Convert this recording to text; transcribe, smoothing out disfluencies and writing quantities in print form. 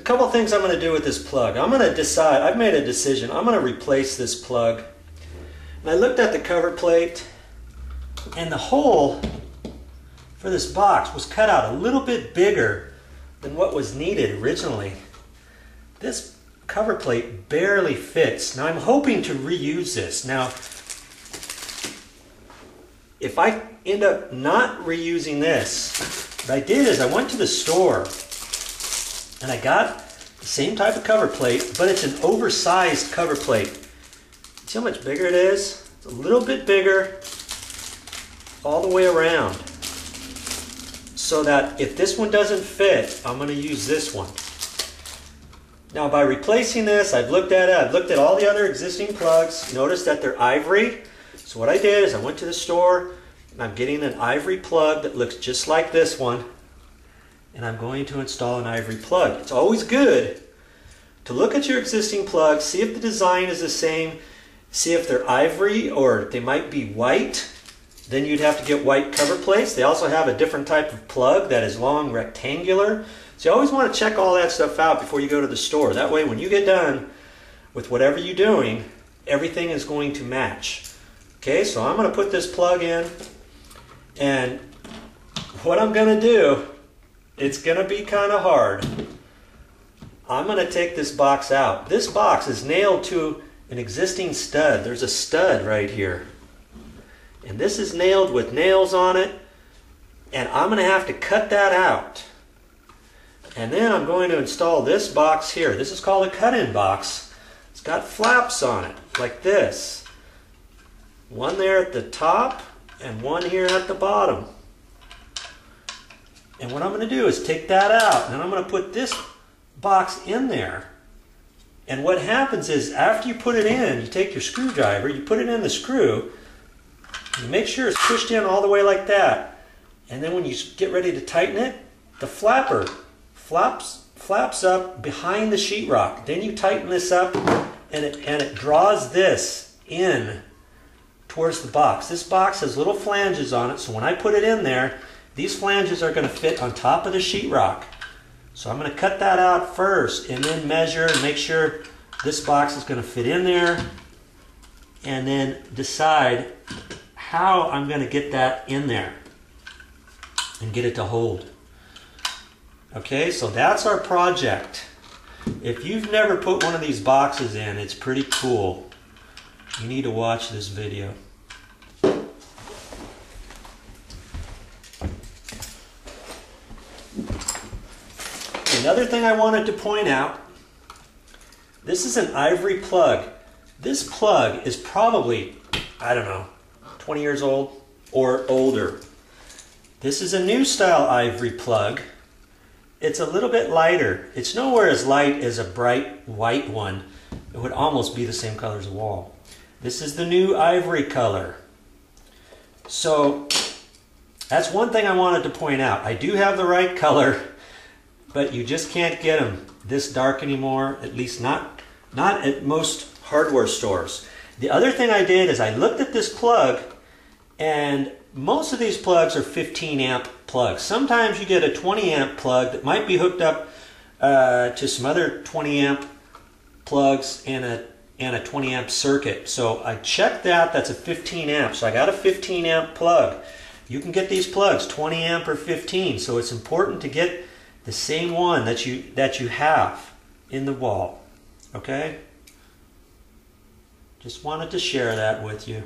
couple things I'm going to do with this plug. I'm going to decide, I've made a decision, I'm going to replace this plug. And I looked at the cover plate, and the hole for this box was cut out a little bit bigger than what was needed originally. This cover plate barely fits. Now I'm hoping to reuse this. Now, if I end up not reusing this, what I did is I went to the store and I got the same type of cover plate, but it's an oversized cover plate. See how much bigger it is? It's a little bit bigger all the way around. So that if this one doesn't fit, I'm going to use this one. Now by replacing this, I've looked at it, I've looked at all the other existing plugs. Notice that they're ivory. So what I did is I went to the store and I'm getting an ivory plug that looks just like this one. And I'm going to install an ivory plug. It's always good to look at your existing plugs, see if the design is the same, see if they're ivory or they might be white. Then you'd have to get white cover plates. They also have a different type of plug that is long, rectangular. So you always want to check all that stuff out before you go to the store. That way when you get done with whatever you're doing, everything is going to match. Okay, so I'm going to put this plug in, and what I'm going to do, it's going to be kind of hard. I'm going to take this box out. This box is nailed to an existing stud. There's a stud right here. And this is nailed with nails on it, and I'm going to have to cut that out. And then I'm going to install this box here. This is called a cut-in box. It's got flaps on it, like this. One there at the top, and one here at the bottom. And what I'm going to do is take that out, and then I'm going to put this box in there. And what happens is, after you put it in, you take your screwdriver, you put it in the screw, you make sure it's pushed in all the way like that. And then when you get ready to tighten it, the flapper flaps up behind the sheetrock. Then you tighten this up and it draws this in towards the box. This box has little flanges on it, so when I put it in there, these flanges are going to fit on top of the sheetrock. So I'm going to cut that out first and then measure and make sure this box is going to fit in there, and then decide how I'm going to get that in there and get it to hold. Okay, so that's our project. If you've never put one of these boxes in, it's pretty cool. You need to watch this video. Another thing I wanted to point out, this is an ivory plug. This plug is probably, I don't know, 20 years old or older. This is a new style ivory plug. It's a little bit lighter. It's nowhere as light as a bright white one. It would almost be the same color as the wall. This is the new ivory color. So that's one thing I wanted to point out. I do have the right color, but you just can't get them this dark anymore, at least not at most hardware stores. The other thing I did is I looked at this plug, and most of these plugs are 15 amp plugs. Sometimes you get a 20 amp plug that might be hooked up to some other 20 amp plugs and a 20 amp circuit. So I checked that, that's a 15 amp. So I got a 15 amp plug. You can get these plugs 20 amp or 15. So it's important to get the same one that you have in the wall. Okay? Just wanted to share that with you.